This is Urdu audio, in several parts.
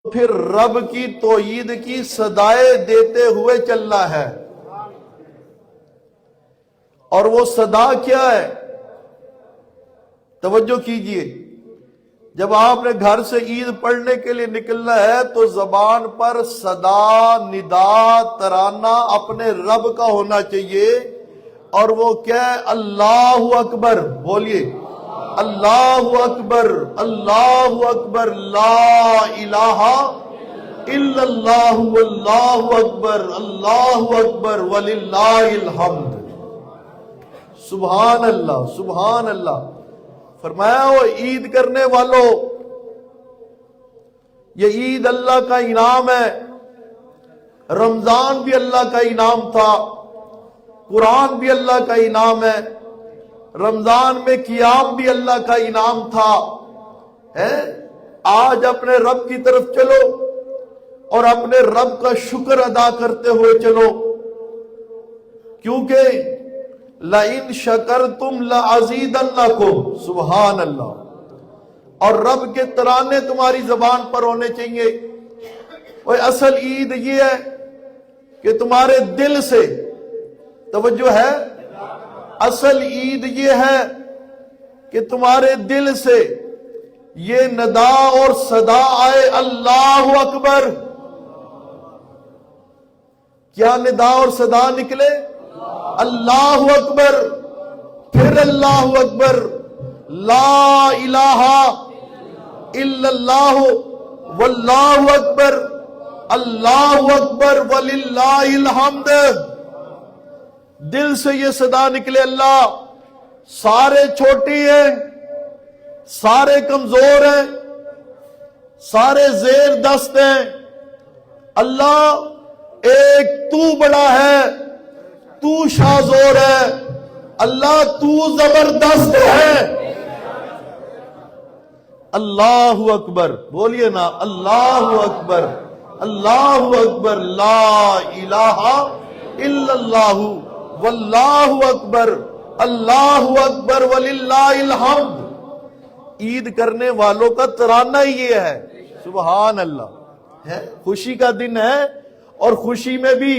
پھر رب کی توحید کی صدائے دیتے ہوئے چلنا ہے. اور وہ صدا کیا ہے؟ توجہ کیجئے، جب آپ نے گھر سے عید پڑھنے کے لیے نکلنا ہے تو زبان پر صدا، ندا، ترانہ اپنے رب کا ہونا چاہیے. اور وہ کیا ہے؟ اللہ اکبر. بولیے اللہ اکبر، اللہ اکبر، لا الہ الا اللہ، واللہ اکبر، اللہ اکبر، وللہ الحمد. سبحان اللہ، سبحان اللہ. فرمایا وہ عید کرنے والوں، یہ عید اللہ کا انعام ہے. رمضان بھی اللہ کا انعام تھا، قرآن بھی اللہ کا انعام ہے. رمضان میں قیام بھی اللہ کا انعام تھا. آج اپنے رب کی طرف چلو اور اپنے رب کا شکر ادا کرتے ہوئے چلو، کیونکہ لَإِن شَكَرْتُمْ لَأَزِيدَنَّكُمْ. سبحان اللہ. اور رب کے ترانے تمہاری زبان پر ہونے چاہیے. وہ اصل عید یہ ہے کہ تمہارے دل سے، توجہ ہے، اصل عید یہ ہے کہ تمہارے دل سے یہ ندا اور صدا آئے، اللہ اکبر. کیا ندا اور صدا نکلے؟ اللہ اکبر، پھر اللہ اکبر، لا الہ الا اللہ، واللہ اکبر، اللہ اکبر، وللہ الحمد. دل سے یہ صدا نکلے. اللہ سارے چھوٹی ہیں، سارے کمزور ہیں، سارے زیر دست ہیں. اللہ ایک تو بڑا ہے، تو شاذور ہے. اللہ تو زبردست ہے. اللہ اکبر. بولیے نا اللہ اکبر، اللہ اکبر، لا الہ الا اللہ، واللہ اکبر، اللہ اکبر، وللہ الحمد. عید کرنے والوں کا ترانہ ہی یہ ہے. سبحان اللہ. خوشی کا دن ہے، اور خوشی میں بھی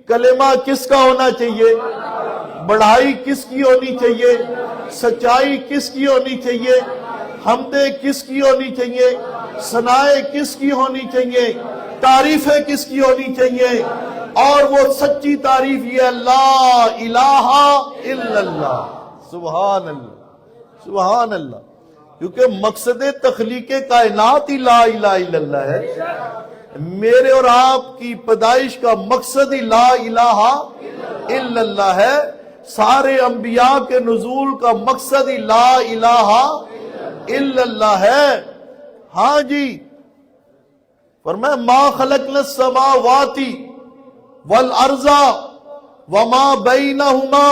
کلمہ کس کا ہونا چاہیے؟ بڑائی کس کی ہونی چاہیے؟ سچائی کس کی ہونی چاہیے؟ حمدیں کس کی ہونی چاہیے؟ ثنائیں کس کی ہونی چاہیے؟ تعریفیں کس کی ہونی چاہیے؟ اور وہ سچی تعریف یہ لا الہ الا اللہ. سبحان اللہ، سبحان اللہ. کیونکہ مقصد تخلیق کائنات ہی لا الہ الا اللہ ہے. میرے اور آپ کی پیدائش کا مقصد ہی لا الہ الا اللہ ہے. سارے انبیاء کے نزول کا مقصد ہی لا الہ الا اللہ ہے. ہاں جی، فرمایا ما خلقنا السماوات والارض وما بینہما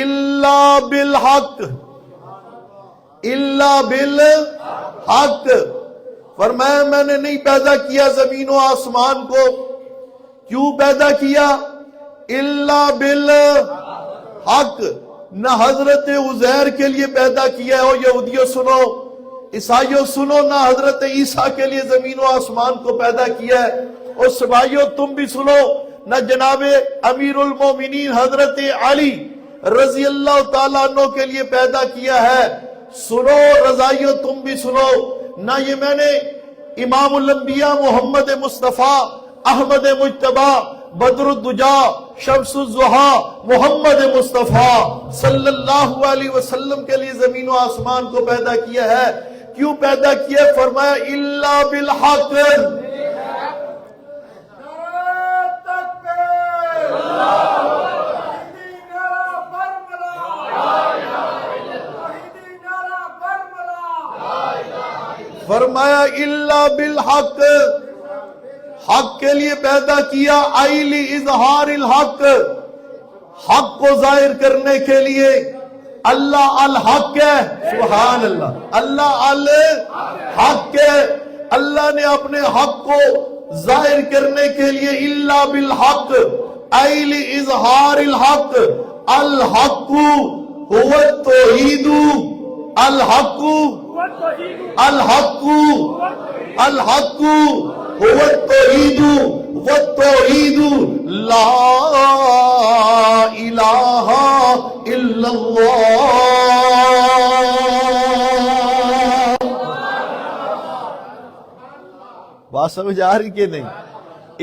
الا بالحق، الا بالحق. فرمایا میں نے نہیں پیدا کیا زمین و آسمان کو. کیوں پیدا کیا؟ الا بالحق. نہ حضرت عزیر کے لیے پیدا کیا ہے، او یہودیوں سنو، عیسائیوں سنو، نہ حضرت عیسیٰ کے لیے زمین و آسمان کو پیدا کیا ہے. اور سبائیوں تم بھی سنو، نہ جناب امیر المومنین حضرت علی رضی اللہ تعالیٰ عنہ کے لیے پیدا کیا ہے. سنو رضائیوں تم بھی سنو، نہ یہ میں نے امام الانبیاء محمد مصطفیٰ احمد مجتبیٰ بدر الدجا شمس الضحیٰ محمد مصطفیٰ صلی اللہ علیہ وسلم کے لیے زمین و آسمان کو پیدا کیا ہے. کیوں پیدا کیا؟ فرمایا الا بالحق. فرمایا الا بالحق، حق کے لیے پیدا کیا. ایلی اظہار الحق، حق کو ظاہر کرنے کے لیے. اللہ الحق ہے. سبحان اللہ. اللہ الحق ہے. اللہ نے اپنے حق کو ظاہر کرنے کے لیے الا بالحق، ایلی اظہار الحق. الحق هو التوحید، الحق الحق الحق هو التوحید والتوحید لا الہ الا اللہ۔ بات سمجھ آ رہی کہ نہیں؟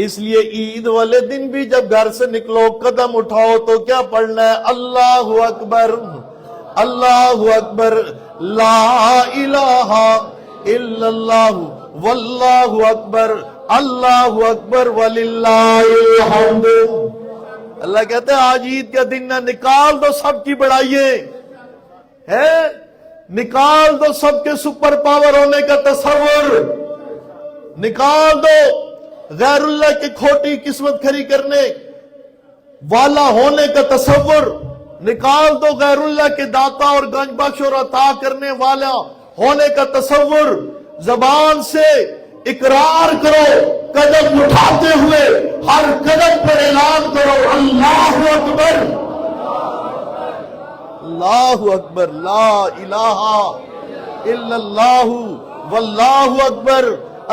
اس لیے عید والے دن بھی جب گھر سے نکلو قدم اٹھاؤ تو کیا پڑھنا ہے؟ اللہ اکبر اللہ اکبر لا الہ الا اللہ واللہ اکبر اللہ اکبر وللہ الحمد۔ اللہ کہتے ہیں آج عید کا دن نہ نکال دو سب کی بڑائیے، ہے نکال دو سب کے سپر پاور ہونے کا تصور، نکال دو غیر اللہ کی کھوٹی قسمت کھڑی کرنے والا ہونے کا تصور، نکال دو غیر اللہ کے داتا اور گنج بخش اور عطا کرنے والا ہونے کا تصور۔ زبان سے اقرار کرو، قدم اٹھاتے ہوئے ہر قدم پر اعلان کرو اللہ اکبر اللہ اکبر لا الہ الا اللہ واللہ اکبر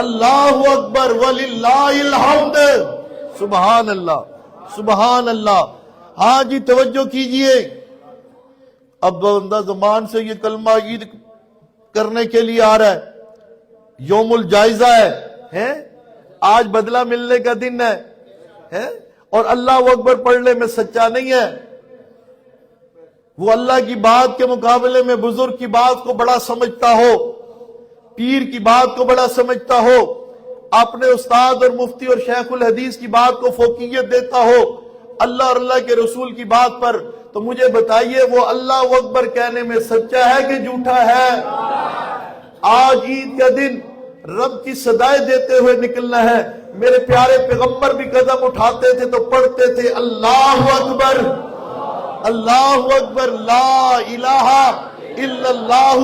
اللہ اکبر وللہ الحمد۔ سبحان اللہ سبحان اللہ۔ ہاں جی توجہ کیجئے، اب بندہ زمان سے یہ کلمہ عید کرنے کے لیے آ رہا ہے، یوم الجائزہ ہے، آج بدلہ ملنے کا دن ہے، اور اللہ اکبر پڑھنے میں سچا نہیں ہے، وہ اللہ کی بات کے مقابلے میں بزرگ کی بات کو بڑا سمجھتا ہو، پیر کی بات کو بڑا سمجھتا ہو، اپنے استاد اور مفتی اور شیخ الحدیث کی بات کو فوقیت دیتا ہو اللہ اور اللہ کے رسول کی بات پر، تو مجھے بتائیے وہ اللہ اکبر کہنے میں سچا ہے کہ جھوٹا ہے؟ آج عید کا دن رب کی صدائے دیتے ہوئے نکلنا ہے۔ میرے پیارے پیغمبر بھی قدم اٹھاتے تھے تو پڑھتے تھے اللہ اکبر لا الہ الا اللہ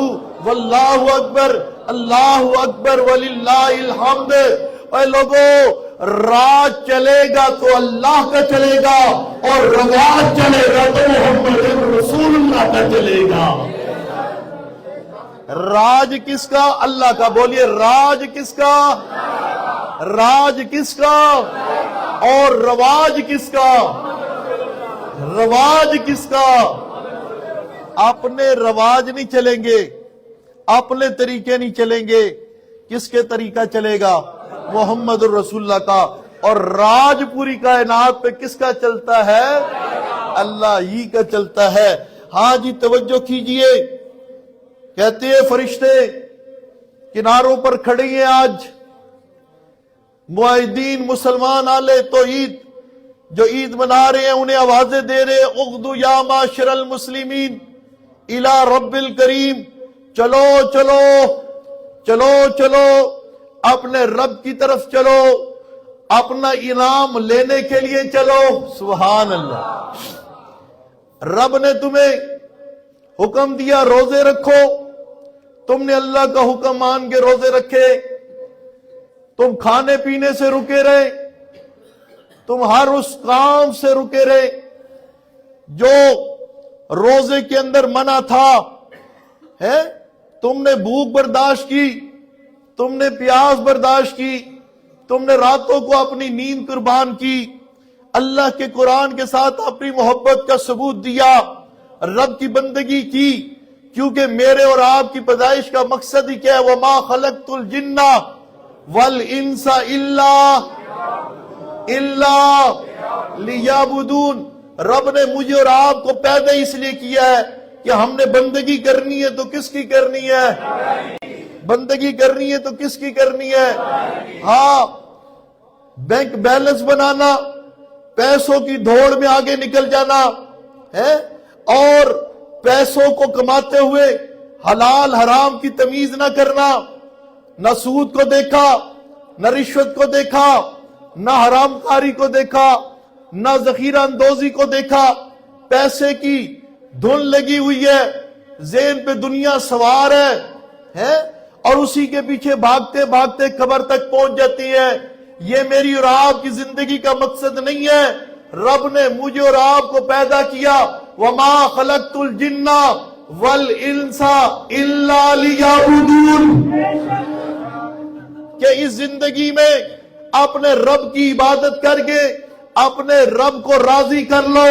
واللہ اکبر اللہ اکبر وللہ الحمد۔ اے لوگوں، راج چلے گا تو اللہ کا چلے گا، اور رواج چلے گا تو محمد رسول اللہ کا چلے گا۔ راج کس کا؟ اللہ کا۔ بولیے راج کس کا؟ راج کس کا؟ اور رواج کس کا؟ رواج کس کا؟ اپنے رواج نہیں چلیں گے، اپنے طریقے نہیں چلیں گے، کس کے طریقہ چلے گا؟ محمد الرسول اللہ کا۔ اور راج پوری کائنات پہ کس کا چلتا ہے؟ اللہ ہی کا چلتا ہے۔ ہاں جی توجہ کیجئے، کہتے ہیں فرشتے کناروں پر کھڑے ہیں آج، معاہدین مسلمان آلے توحید جو عید منا رہے ہیں انہیں آوازیں دے رہے ہیں اغدو یا معاشر المسلمین الی رب الکریم، چلو چلو چلو چلو اپنے رب کی طرف چلو، اپنا انعام لینے کے لیے چلو۔ سبحان اللہ۔ رب نے تمہیں حکم دیا روزے رکھو، تم نے اللہ کا حکم مان کے روزے رکھے، تم کھانے پینے سے رکے رہے، تم ہر اس کام سے رکے رہے جو روزے کے اندر منع تھا، ہے تم نے بھوک برداشت کی، تم نے پیاس برداشت کی، تم نے راتوں کو اپنی نیند قربان کی، اللہ کے قرآن کے ساتھ اپنی محبت کا ثبوت دیا، رب کی بندگی کی، کیونکہ میرے اور آپ کی پیدائش کا مقصد ہی کیا ہے؟ وَمَا خَلَقْتُ الْجِنَّ وَالْإِنسَ إِلَّا لِيَعْبُدُونَ۔ رب نے مجھے اور آپ کو پیدا اس لیے کیا ہے کہ ہم نے بندگی کرنی ہے تو کس کی کرنی ہے؟ بندگی کرنی ہے تو کس کی کرنی ہے؟ ہاں، بینک بیلنس بنانا، پیسوں کی دوڑ میں آگے نکل جانا ہے، اور پیسوں کو کماتے ہوئے حلال حرام کی تمیز نہ کرنا، نہ سود کو دیکھا، نہ رشوت کو دیکھا، نہ حرام کاری کو دیکھا، نہ ذخیرہ اندوزی کو دیکھا، پیسے کی دھن لگی ہوئی ہے، ذہن پہ دنیا سوار ہے، اور اسی کے پیچھے بھاگتے بھاگتے قبر تک پہنچ جاتی ہے۔ یہ میری اور آپ کی زندگی کا مقصد نہیں ہے۔ رب نے مجھے اور آپ کو پیدا کیا، وَمَا خَلَقْتُ الْجِنَّ وَالْإِنسَ إِلَّا لِيَعْبُدُونَ۔ کہ اس زندگی میں اپنے رب کی عبادت کر کے اپنے رب کو راضی کر لو.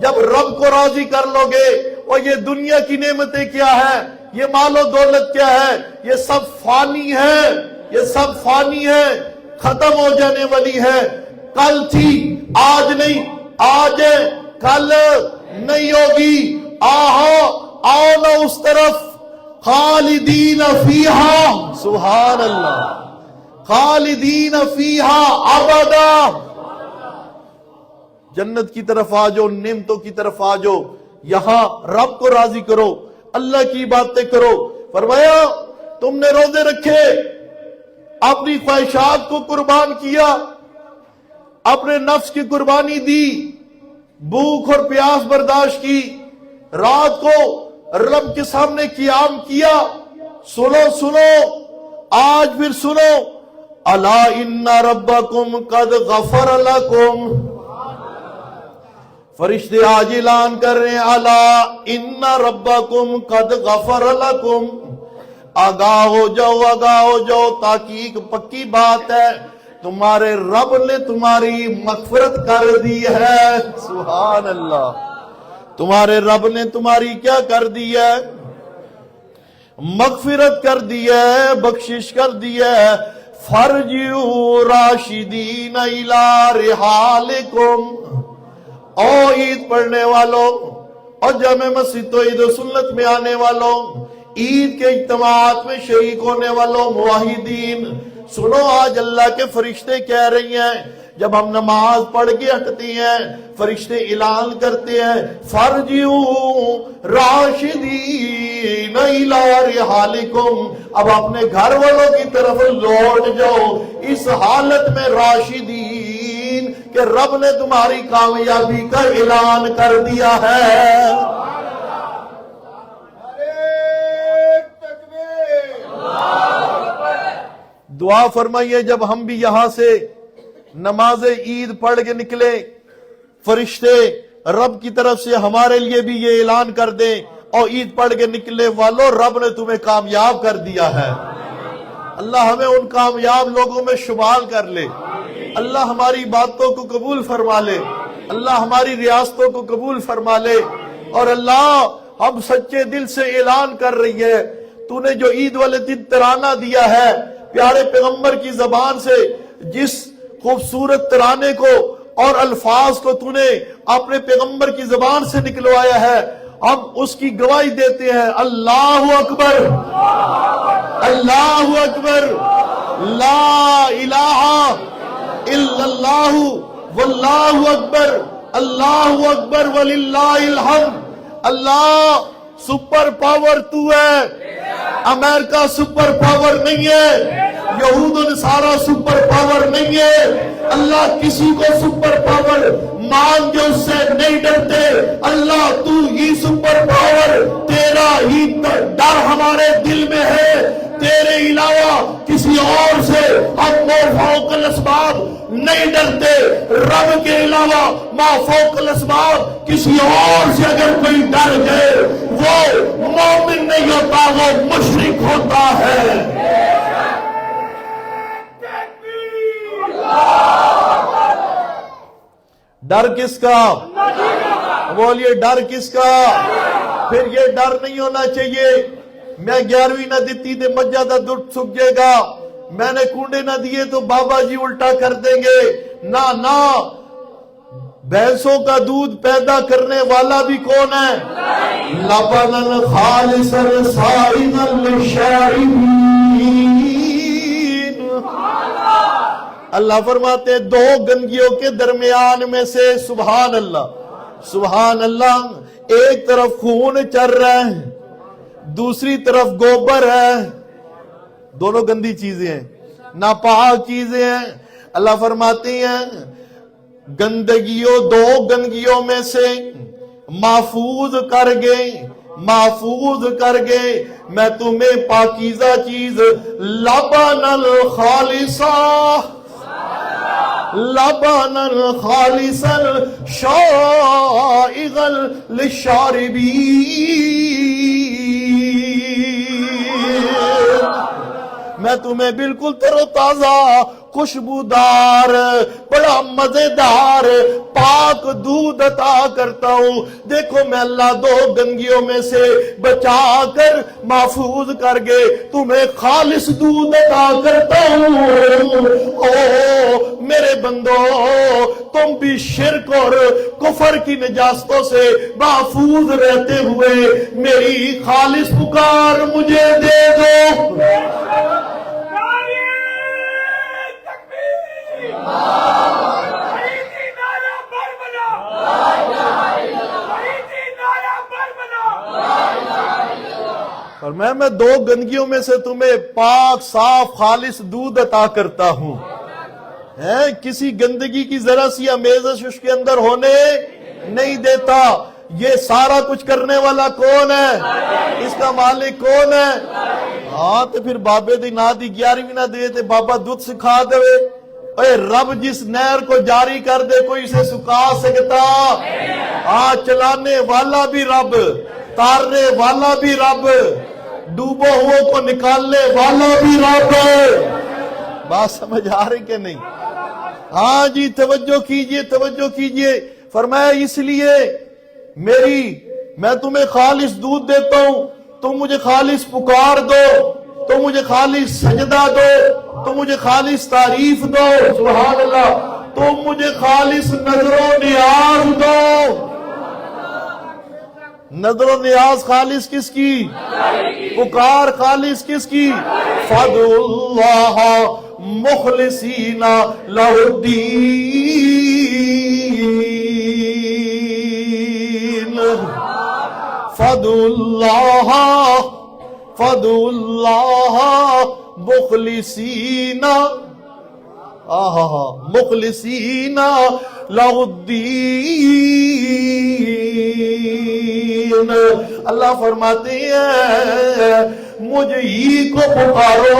جب رب کو راضی کر لو گے اور یہ دنیا کی نعمتیں کیا ہے, یہ مال و دولت کیا ہے, یہ سب فانی ہے, یہ سب فانی ہے, ختم ہو جانے والی ہے. کل تھی آج نہیں, آج ہے کل نہیں ہوگی. آؤ نا اس طرف. خالدین فیہا, سبحان اللہ, خالدین فیہا ابدا. جنت کی طرف آ جاؤ, نعمتوں کی طرف آ جاؤ. یہاں رب کو راضی کرو, اللہ کی باتیں کرو. فرمایا تم نے روزے رکھے, اپنی خواہشات کو قربان کیا, اپنے نفس کی قربانی دی, بھوک اور پیاس برداشت کی, رات کو رب کے سامنے قیام کیا. سنو آج پھر سنو. الا ان ربکم قد غفر لکم. فرشتے آج اعلان کر رہے ہیں الا ان ربکم قد غفر لکم. آگاہ ہو جاؤ, تحقیق پکی بات ہے, تمہارے رب نے تمہاری مغفرت کر دی ہے. سبحان اللہ, تمہارے رب نے تمہاری کیا کر دی ہے؟ مغفرت کر دی ہے, بخشش کر دی ہے. فرجعوا راشدین الی رحالکم. او عید پڑھنے والوں اور جامع مسجد تو عید و سنت میں آنے والوں, عید کے اجتماعات میں شریک ہونے والوں, موحدین, سنو آج اللہ کے فرشتے کہہ رہی ہیں, جب ہم نماز پڑھ کے ہٹتے ہیں فرشتے اعلان کرتے ہیں فرجعوا راشدین الی رحالکم. اب اپنے گھر والوں کی طرف لوٹ جاؤ اس حالت میں راشدین کہ رب نے تمہاری کامیابی کا اعلان کر دیا ہے. دعا فرمائیے جب ہم بھی یہاں سے نماز عید پڑھ کے نکلے, فرشتے رب کی طرف سے ہمارے لیے بھی یہ اعلان کر دیں, اور عید پڑھ کے نکلے والوں رب نے تمہیں کامیاب کر دیا ہے. اللہ ہمیں ان کامیاب لوگوں میں شمار کر لے. اللہ ہماری باتوں کو قبول فرما لے, اللہ ہماری ریاستوں کو قبول فرما لے. اور اللہ ہم سچے دل سے اعلان کر رہی ہے, تو نے جو عید والے دن ترانہ دیا ہے پیارے پیغمبر کی زبان سے, جس خوبصورت ترانے کو اور الفاظ کو تو نے اپنے پیغمبر کی زبان سے نکلوایا ہے, ہم اس کی گواہی دیتے ہیں. اللہ اکبر, اللہ اکبر, لا الہ الا اللہ واللہ اکبر, اللہ اکبر وللہ الحمد. اللہ سپر پاور تو ہے, امریکہ سپر پاور نہیں ہے, یہود و نصارہ سپر پاور نہیں ہے. اللہ کسی کو سپر پاور مان کے اس سے نہیں ڈرتے. اللہ تو ہی سپر پاور, تیرا ہی ڈر ہمارے دل میں ہے. تیرے علاوہ کسی اور سے ہم فوق الاسباب نہیں ڈرتے. رب کے علاوہ ما فوق الاسباب کسی اور سے اگر کوئی ڈر گئے وہ مومن نہیں ہوتا, وہ مشرک ہوتا ہے. ڈر کس کا؟ بولیے ڈر کس کا؟ پھر یہ ڈر نہیں ہونا چاہیے میں 11ویں نہ دیتی تو مجھا دا دودھ سک جائے گا, میں نے کنڈے نہ دیے تو بابا جی الٹا کر دیں گے. نہ, بھینسوں کا دودھ پیدا کرنے والا بھی کون ہے؟ لبنا خالصا سائغا للشاربین. اللہ فرماتے ہیں دو گنگیوں کے درمیان میں سے, سبحان اللہ سبحان اللہ, ایک طرف خون چر رہا ہے دوسری طرف گوبر ہے, دونوں گندی چیزیں ہیں, ناپاک چیزیں ہیں. اللہ فرماتے ہیں گندگیوں دو گندگیوں میں سے محفوظ کر گئے میں تمہیں پاکیزہ چیز لبنا خالصا شائغا للشاربین. میں تمہیں بالکل تر و تازہ خوشبودار بڑا مزیدار پاک دودھ عطا کرتا ہوں. دیکھو میں اللہ دو گندگیوں میں سے بچا کر محفوظ کر کے تمہیں خالص دودھ عطا کرتا ہوں. او میرے بندو تم بھی شرک اور کفر کی نجاستوں سے محفوظ رہتے ہوئے میری خالص پکار مجھے دے دو. اور میں دو گندگیوں میں سے تمہیں پاک صاف خالص دودھ عطا کرتا ہوں. کسی گندگی کی ذرا سی امیزش اس کے اندر ہونے نہیں دیتا. یہ سارا کچھ کرنے والا کون ہے؟ اس کا مالک کون ہے؟ ہاں تو پھر بابے دی نا دی 11ویں نہ دے تے بابا دودھ سکھا دے. اے رب جس نہر کو جاری کر دے کوئی اسے سکھا سکتا؟ ہاں چلانے والا بھی رب، تارنے والا بھی رب، ڈوبو ہو کو نکالنے والا بھی رب. بات سمجھ آ رہی کہ نہیں؟ ہاں جی توجہ کیجئے توجہ کیجئے. فرمایا اس لیے میں تمہیں خالص دودھ دیتا ہوں، تم مجھے خالص پکار دو، تم مجھے خالص سجدہ دو، تم مجھے خالص تعریف دو. سبحان اللہ. تم مجھے خالص نظر و نیاز دو. نظر و نیاز خالص کس کی؟ پکار خالص کس کی؟ فَادْعُوا اللَّهَ مُخْلِصِينَ لَهُ الدِّينَ. فَادْعُوا اللَّهَ مُخْلِصِينَ لَهُ الدِّينَ. اللہ فرماتے ہیں مجھے ہی کو پکارو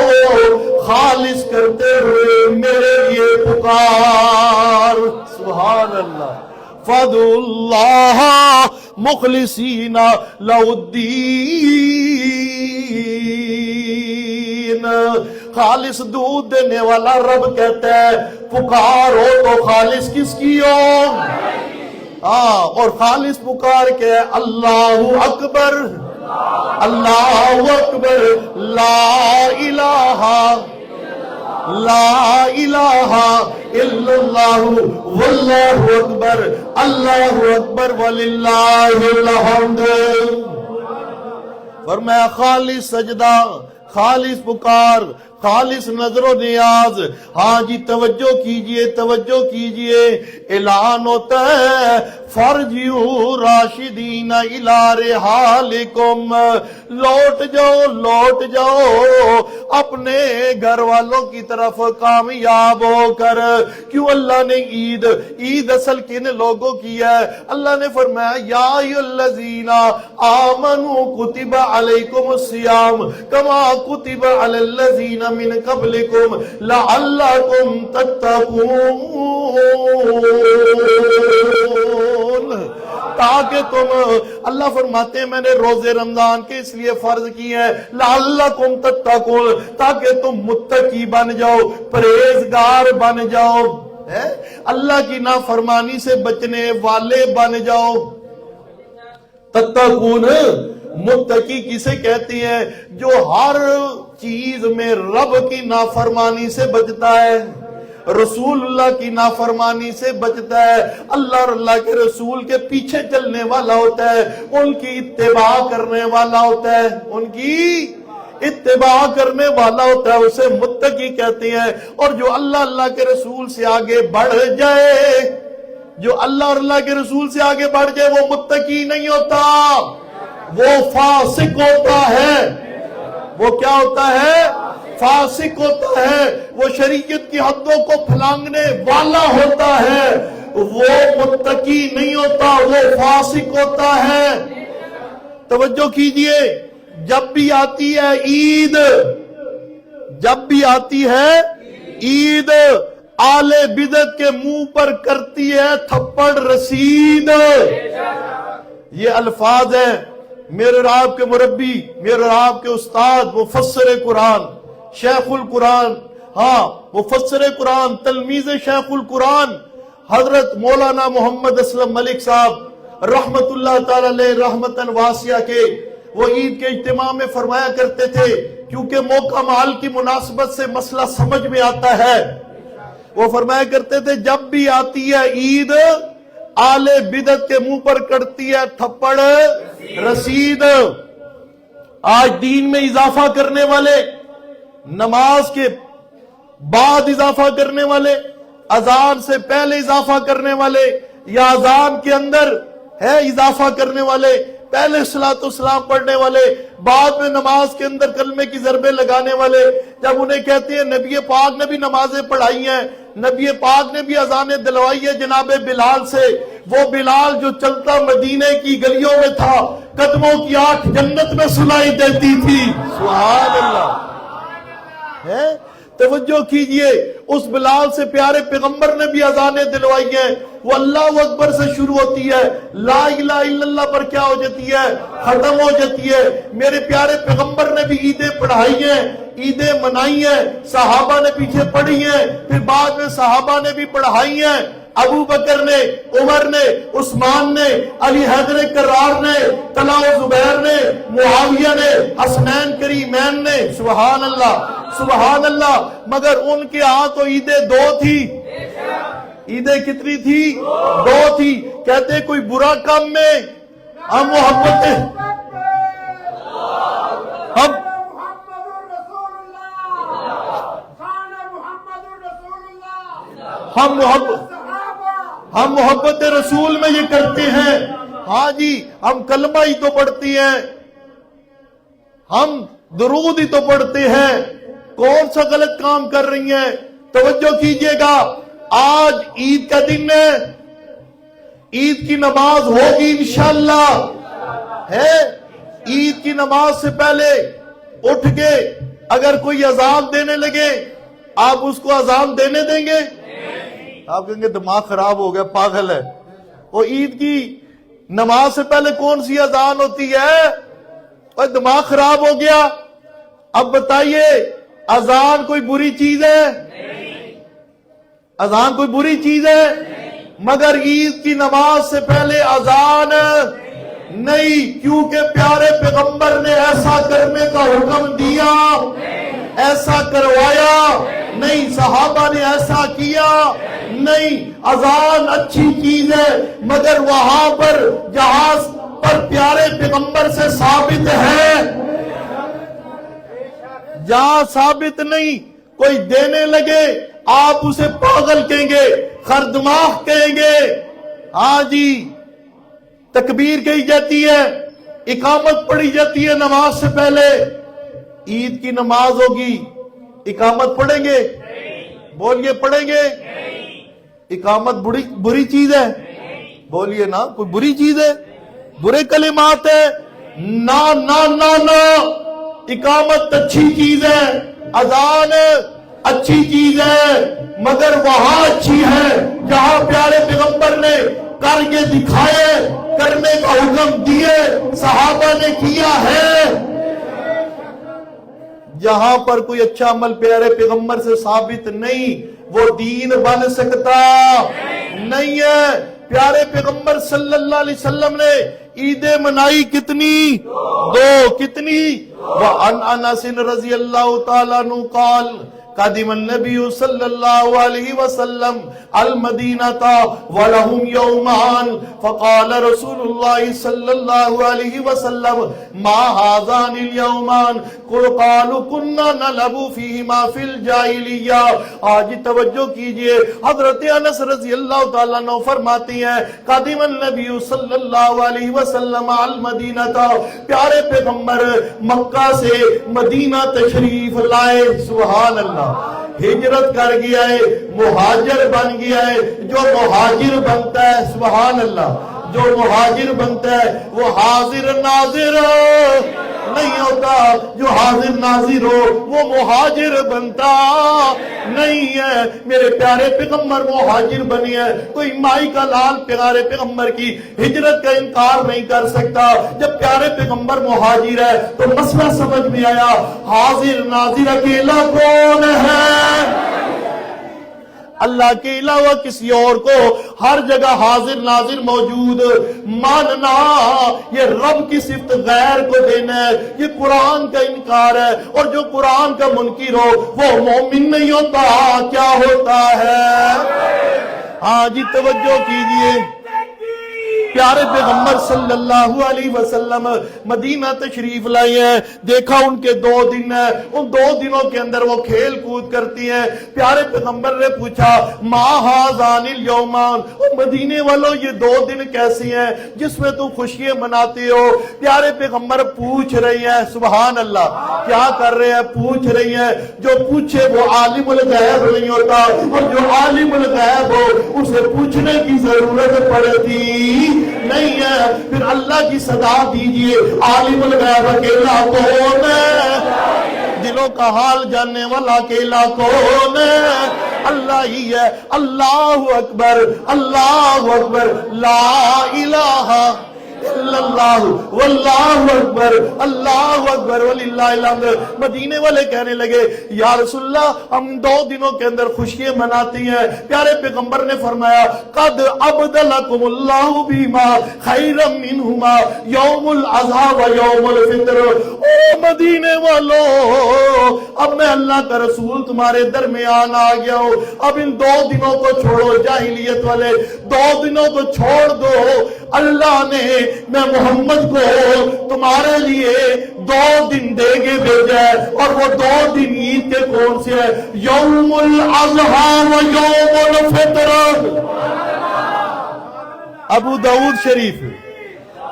خالص کرتے ہوئے میرے لیے پکار. سبحان اللہ. فَادْعُوا اللَّهَ مُخْلِصِينَ لَهُ الدِّينَ. خالص دودھ دینے والا رب کہتا ہے پکارو تو خالص کس کی ہو؟ اور خالص پکار کے اللہ اکبر اللہ اکبر لا الہ الا اللہ واللہ اکبر اللہ اکبر وللہ الحمد. فرمایا خالص سجدہ، خالص پکار، خالص نظر و نیاز. ہاں جی توجہ کیجئے توجہ کیجئے. اعلان ہوتا ہے فرجعوا راشدین الی رحالکم. لوٹ جاؤ اپنے گھر والوں کی طرف کامیاب ہو کر. کیوں اللہ نے عید اصل کن لوگوں کی ہے؟ اللہ نے فرمایا یا ایھا الذین آمنوا کتب علیکم الصیام کما کتب علی الذین من قبلکم لعلکم تتقون. تاکہ تم، اللہ فرماتے ہیں میں نے روزے رمضان کے اس لیے فرض کی ہے لعلکم تتقون، تاکہ تم متقی بن جاؤ، پرہیزگار بن جاؤ، اللہ کی نافرمانی سے بچنے والے بن جاؤ. تتقون متقی کسے کہتی ہیں؟ جو ہر چیز میں رب کی نافرمانی سے بچتا ہے، رسول اللہ کی نافرمانی سے بچتا ہے، اللہ اور اللہ کے رسول کے پیچھے چلنے والا ہوتا ہے، ان کی اتباع کرنے والا ہوتا ہے، ان کی اتباع کرنے والا ہوتا ہے، اسے متقی کہتے ہیں. اور جو اللہ کے رسول سے آگے بڑھ جائے، جو اللہ اور اللہ کے رسول سے آگے بڑھ جائے وہ متقی نہیں ہوتا، وہ فاسق ہوتا ہے. وہ کیا ہوتا ہے؟ فاسق ہوتا ہے. وہ شریعت کی حدوں کو پھلانگنے والا ہوتا ہے. وہ متقی نہیں ہوتا، وہ فاسق ہوتا ہے. توجہ کیجئے. جب بھی آتی ہے عید، جب بھی آتی ہے عید، آل بدعت کے منہ پر کرتی ہے تھپڑ رسید. یہ الفاظ ہیں میرے اور آپ کے مربی، میرے اور آپ کے استاد مفسر قرآن شیخ القرآن، ہاں مفسر قرآن، تلمیذ شیخ القرآن حضرت مولانا محمد اسلم ملک صاحب رحمت اللہ تعالی علیہ رحمتاً واسعہ کے، وہ عید کے اجتماع میں فرمایا کرتے تھے، کیونکہ موقع محل کی مناسبت سے مسئلہ سمجھ میں آتا ہے، وہ فرمایا کرتے تھے جب بھی آتی ہے عید آل بدعت کے منہ پر کڑتی ہے تھپڑ رسید۔ آج دین میں اضافہ کرنے والے، نماز کے بعد اضافہ کرنے والے، اذان سے پہلے اضافہ کرنے والے، یا اذان کے اندر ہے اضافہ کرنے والے، پہلے صلاۃ والسلام پڑھنے والے، بعد میں نماز کے اندر کلمے کی ضربیں لگانے والے، جب انہیں کہتے ہیں نبی پاک نے بھی نمازیں پڑھائی ہیں، نبی پاک نے بھی اذانیں دلوائی ہے جناب بلال سے، وہ بلال جو چلتا مدینے کی گلیوں میں تھا، قدموں کی آٹھ جنت میں سنائی دیتی تھی۔ سبحان اللہ ہے، توجہ کیجئے، اس بلال سے پیارے پیغمبر نے بھی اذانیں دلوائی ہیں، وہ اللہ اکبر سے شروع ہوتی ہے، لا الہ الا اللہ پر کیا ہو جاتی ہے، ختم ہو جاتی ہے۔ میرے پیارے پیغمبر نے بھی عیدیں پڑھائی ہیں، عیدیں منائی ہیں، صحابہ نے پیچھے پڑھی ہیں، پھر بعد میں صحابہ نے بھی پڑھائی ہیں، ابو بکر نے، عمر نے، عثمان نے، علی حیدر کرار نے، طلحہ و زبیر نے، معاویہ نے، حسنین کریمین نے، سبحان اللہ سبحان اللہ۔ مگر ان کے ہاں تو عیدیں دو تھی، عیدیں کتنی تھی؟ دو تھی۔ کہتے کوئی برا کام میں ہم محبت ہم محبت رسول میں یہ کرتے ہیں، ہاں جی ہم کلمہ ہی تو پڑھتی ہیں، ہم درود ہی تو پڑھتے ہیں، کون سا غلط کام کر رہی ہیں؟ توجہ کیجئے گا، آج عید کا دن ہے، عید کی نماز ہوگی انشاءاللہ ہے، عید کی نماز سے پہلے اٹھ کے اگر کوئی اذان دینے لگے آپ اس کو اذان دینے دیں گے؟ آپ کہیں گے دماغ خراب ہو گیا، پاگل ہے۔ وہ عید کی نماز سے پہلے کون سی اذان ہوتی ہے؟ اور دماغ خراب ہو گیا۔ اب بتائیے اذان کوئی بری چیز ہے؟ اذان کوئی بری چیز ہے؟ مگر عید کی نماز سے پہلے اذان نہیں، کیونکہ پیارے پیغمبر نے ایسا کرنے کا حکم دیا، ایسا کروایا نہیں، صحابہ نے ایسا کیا نہیں۔ اذان اچھی چیز ہے، مگر وہاں پر جہاں پر پیارے پیغمبر سے ثابت ہے، جہاں ثابت نہیں کوئی دینے لگے آپ اسے پاگل کہیں گے، خردماغ کہیں گے۔ ہاں جی تکبیر کہی جاتی ہے، اقامت پڑھی جاتی ہے نماز سے پہلے، عید کی نماز ہوگی اقامت پڑھیں گے؟ بولیے پڑھیں گے؟ اقامت بری چیز ہے؟ بولیے نا، کوئی بری چیز ہے؟ برے کلمات ہے؟ نا نا نا نا، اقامت اچھی چیز ہے، اذان اچھی چیز ہے، مگر وہاں اچھی ہے جہاں پیارے پیغمبر نے کر کے دکھائے، کرنے کا حکم دیے، صحابہ نے کیا ہے۔ جہاں پر کوئی اچھا عمل پیارے پیغمبر سے ثابت نہیں وہ دین بن سکتا نہیں ہے۔ پیارے پیغمبر صلی اللہ علیہ وسلم نے عیدیں منائی کتنی؟ دو۔ کتنی؟ وَعَنْ أَنَسٍ رضی اللہ تعالیٰ عنہ قال قدم النبی صلی اللہ علیہ وسلم المدینہ ولہم یومان فقال رسول اللہ صلی اللہ علیہ وسلم ما هذان اليومان قالوا كنا نلعب فيهما في الجاہلیہ۔ آج توجہ کیجئے، حضرت انس رضی اللہ تعالیٰ عنہ فرماتی ہیں قدم النبی صلی اللہ علیہ وسلم المدینہ، پیارے پیغمبر مکہ سے مدینہ تشریف لائے۔ سبحان اللہ، ہجرت کر گیا ہے، مہاجر بن گیا ہے، جو مہاجر بنتا ہے سبحان اللہ جو مہاجر بنتا ہے وہ حاضر ناظر نہیں ہوتا، جو حاضر ناظر ہو وہ مہاجر بنتا نہیں ہے۔ میرے پیارے پیغمبر مہاجر بنی ہے، کوئی مائی کا لال پیارے پیغمبر کی ہجرت کا انکار نہیں کر سکتا۔ جب پیارے پیغمبر مہاجر ہے تو مسئلہ سمجھ میں آیا، حاضر ناظر اکیلا کون ہے؟ اللہ کے علاوہ کسی اور کو ہر جگہ حاضر ناظر موجود ماننا یہ رب کی صفت غیر کو دینا ہے، یہ قرآن کا انکار ہے، اور جو قرآن کا منکر ہو وہ مومن نہیں ہوتا، کیا ہوتا ہے؟ ہاں جی توجہ کیجئے، پیارے پیغمبر صلی اللہ علیہ وسلم مدینہ تشریف لائے ہیں، دیکھا ان کے 2 دن ہیں، ان 2 دنوں کے اندر وہ کھیل کود کرتی ہیں۔ پیارے پیغمبر نے پوچھا ما ھذان الیومان، مدینے والوں یہ 2 دن کیسے ہیں جس میں تم خوشیاں مناتے ہو؟ پیارے پیغمبر پوچھ رہی ہیں، سبحان اللہ، کیا کر رہے ہیں؟ پوچھ رہی ہیں۔ جو پوچھے وہ عالم الغیب نہیں ہوتا، اور جو عالم الغیب ہو اسے پوچھنے کی ضرورت پڑتی نہیں ہے۔ پھر اللہ کی صدا دیجئے، عالم الغیب اکیلا کون ہے؟ دلوں کا حال جاننے والا اکیلا کون ہے؟ اللہ ہی ہے۔ اللہ اکبر، اللہ اکبر، لا الہ الا اللہ واللہ اکبر، اللہ اکبر وللہ الحمد۔ مدینے والے کہنے لگے یا رسول اللہ ہم 2 دنوں کے اندر خوشیاں مناتی ہیں۔ پیارے پیغمبر نے فرمایا قد ابدلکم اللہ بما خیرا منہما یوم الاضحی و یوم الفطر۔ او مدینے والوں، اب میں اللہ کا رسول تمہارے درمیان آ گیا ہوں، اب ان 2 دنوں کو چھوڑو، جاہلیت والے 2 دنوں کو چھوڑ دو۔ اللہ نے میں محمد کو تمہارے لیے 2 دن دے کے بھیجا ہے، اور وہ 2 دن عید کے کون سے ہیں؟ یوم الاضحی و یوم الفطر۔ ابو داؤد شریف۔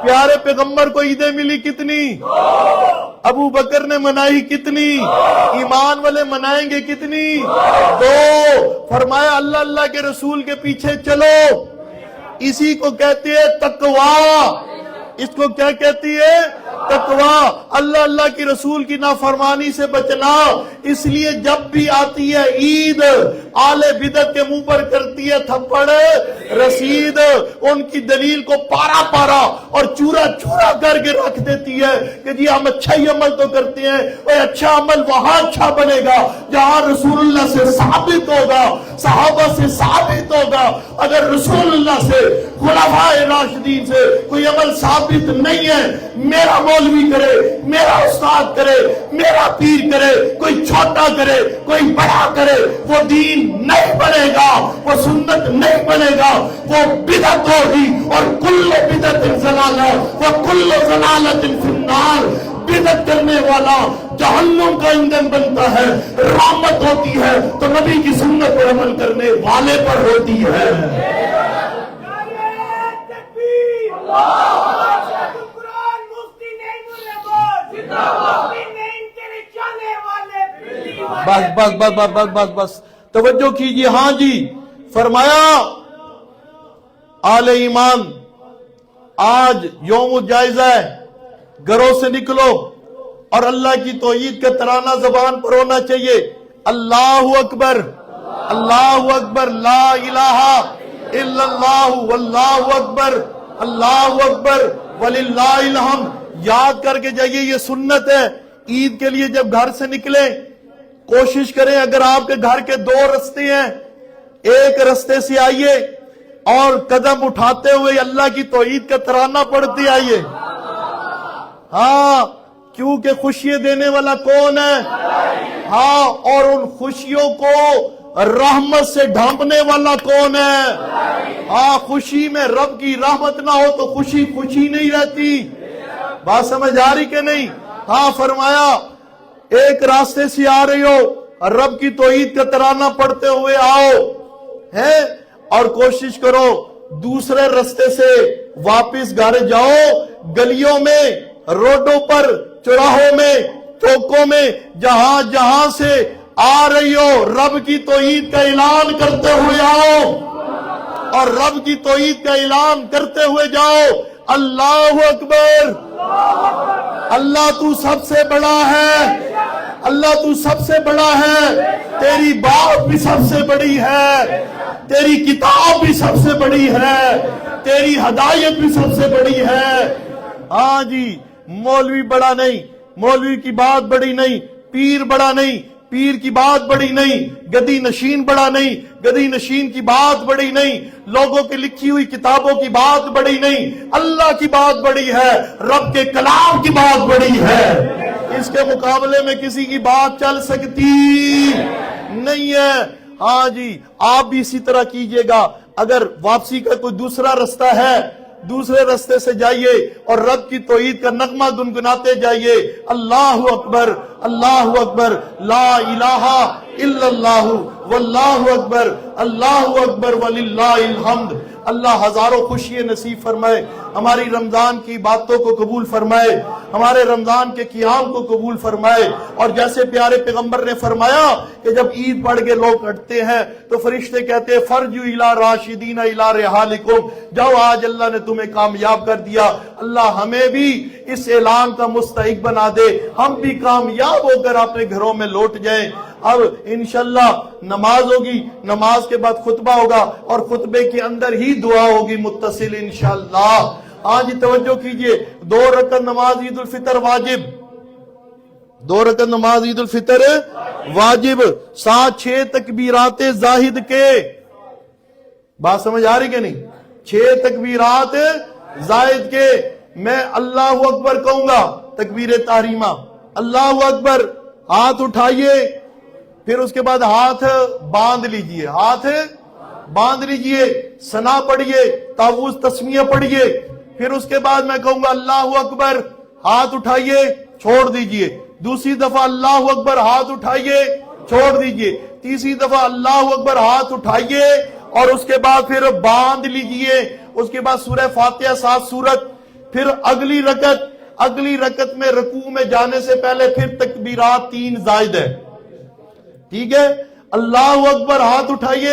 پیارے پیغمبر کو عیدیں ملی کتنی؟ ابو بکر نے منائی کتنی؟ ایمان والے منائیں گے کتنی؟ 2۔ فرمایا اللہ اللہ کے رسول کے پیچھے چلو، اسی کو کہتے ہیں تقوی۔ اس کو کیا کہتی ہے؟ تقوی۔ اللہ اللہ کی رسول کی نافرمانی سے بچنا۔ اس لیے جب بھی آتی ہے عید، آل بدعت کے منہ پر کرتی ہے تھپڑ رسید، ان کی دلیل کو پارا پارا اور چورا چورا کر کے رکھ دیتی ہے کہ جی ہم اچھا ہی عمل تو کرتے ہیں، اور اچھا عمل وہاں اچھا بنے گا جہاں رسول اللہ سے ثابت ہوگا، صحابہ سے ثابت ہوگا۔ اگر رسول اللہ سے، خلفائے راشدین سے کوئی عمل ثابت نہیں ہے، میرا مولوی کرے، میرا استاد کرے، میرا پیر کرے، کوئی چھوٹا کرے، کوئی بڑا کرے، وہ دین نہیں بنے گا، وہ سنت نہیں بنے گا، وہ بدعت ہوگی، اور کل بدعت ضلالہ و کل ضلالۃ فی النار۔ بدعت کرنے والا جہنم کا ایندھن بنتا ہے، رحمت ہوتی ہے تو نبی کی سنت پر عمل کرنے والے پر ہوتی ہے۔ بس بس بس بس بس بس بس توجہ کیجئے۔ ہاں جی، فرمایا آل ایمان آج یوم جائزہ ہے، گھروں سے نکلو اور اللہ کی توحید کا ترانہ زبان پر ہونا چاہیے، اللہ اکبر، اللہ اکبر، لا الہ الا اللہ، واللہ اکبر، اللہ اکبر وللہ الحمد۔ یاد کر کے جائیے، یہ سنت ہے۔ عید کے لیے جب گھر سے نکلیں کوشش کریں، اگر آپ کے گھر کے 2 رستے ہیں، ایک رستے سے آئیے اور قدم اٹھاتے ہوئے اللہ کی توحید کا ترانہ پڑھتے آئیے۔ ہاں، کیونکہ خوشیاں دینے والا کون ہے؟ ہاں، اور ان خوشیوں کو رحمت سے ڈھانپنے والا کون ہے؟ ہاں، خوشی میں رب کی رحمت نہ ہو تو خوشی خوشی نہیں رہتی۔ بات سمجھ آ رہی کہ نہیں؟ ہاں، فرمایا ایک راستے سے آ رہی ہو، رب کی توحید کا ترانہ پڑھتے ہوئے آؤ ہے، اور کوشش کرو دوسرے راستے سے واپس گھر جاؤ، گلیوں میں، روڈوں پر، چوراہوں میں، چوکوں میں، جہاں جہاں سے آ رہی ہو، رب کی توحید کا اعلان کرتے ہوئے آؤ۔ اور رب کی توحید کا اعلان کرتے ہوئے جاؤ، اللہ اکبر، اللہ تو سب سے بڑا ہے، اللہ تو سب سے بڑا ہے، تیری بات بھی سب سے بڑی ہے، تیری کتاب بھی سب سے بڑی ہے، تیری ہدایت بھی سب سے بڑی ہے۔ ہاں جی، مولوی بڑا نہیں، مولوی کی بات بڑی نہیں، پیر بڑا نہیں، پیر کی بات بڑی نہیں، گدی نشین بڑا نہیں، گدی نشین کی بات بڑی نہیں، لوگوں کی لکھی ہوئی کتابوں کی بات بڑی نہیں، اللہ کی بات بڑی ہے، رب کے کلام کی بات بڑی ہے، اس کے مقابلے میں کسی کی بات چل سکتی نہیں ہے۔ ہاں جی، آپ بھی اسی طرح کیجئے گا۔ اگر واپسی کا کوئی دوسرا رستہ ہے، دوسرے رستے سے جائیے اور رب کی توحید کا نغمہ گنگناتے جائیے، اللہ اکبر، اللہ اکبر، لا الہ الا اللہ، واللہ اکبر، اللہ اکبر وللہ الحمد۔ اللہ ہزاروں خوشی نصیب فرمائے، ہماری رمضان کی باتوں کو قبول فرمائے، ہمارے رمضان کے قیام کو قبول فرمائے، اور جیسے پیارے پیغمبر نے فرمایا کہ جب عید پڑھ کے لوگ اٹھتے ہیں تو فرشتے کہتے ہیں فرجو الی راشدین الی رحالکم، جاؤ آج اللہ نے تمہیں کامیاب کر دیا۔ اللہ ہمیں بھی اس اعلان کا مستحق بنا دے، ہم بھی کامیاب ہو کر اپنے گھروں میں لوٹ جائیں۔ اب انشاءاللہ نماز ہوگی، نماز کے بعد خطبہ ہوگا، اور خطبے کے اندر ہی دعا ہوگی متصل انشاءاللہ۔ آج توجہ کیجئے، 2 رکعت نماز عید الفطر واجب، 2 رکعت نماز عید الفطر واجب، 6 تکبیرات زاہد کے، بات سمجھ آ رہی کہ نہیں؟ 6 تکبیرات زاہد کے، میں اللہ اکبر کہوں گا، تکبیر تحریمہ، اللہ اکبر، ہاتھ اٹھائیے، پھر اس کے بعد ہاتھ باندھ لیجئے، ہاتھ باندھ لیجئے، ثنا پڑھیے، تعوذ تسمیہ پڑھیے، پھر اس کے بعد میں کہوں گا اللہ اکبر، ہاتھ اٹھائیے، چھوڑ دیجئے، دوسری دفعہ اللہ اکبر، ہاتھ اٹھائیے، چھوڑ دیجئے، تیسری دفعہ اللہ اکبر، ہاتھ اٹھائیے، اور اس کے بعد پھر باندھ لیجئے، اس کے بعد سورہ فاتحہ 7 سورت، پھر اگلی رکعت میں رکوع میں جانے سے پہلے پھر تکبیرات 3 زائد ہے، ٹھیک ہے؟ اللہ اکبر، ہاتھ اٹھائیے،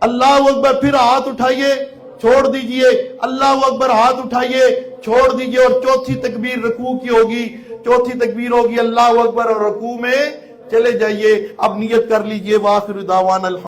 اللہ اکبر، پھر ہاتھ اٹھائیے، چھوڑ دیجئے، اللہ اکبر، ہاتھ اٹھائیے، چھوڑ دیجئے، اور چوتھی تکبیر رکوع کی ہوگی، چوتھی تکبیر ہوگی اللہ اکبر، اور رکوع میں چلے جائیے۔ اب نیت کر لیجئے، وآخر دعوانا الحمد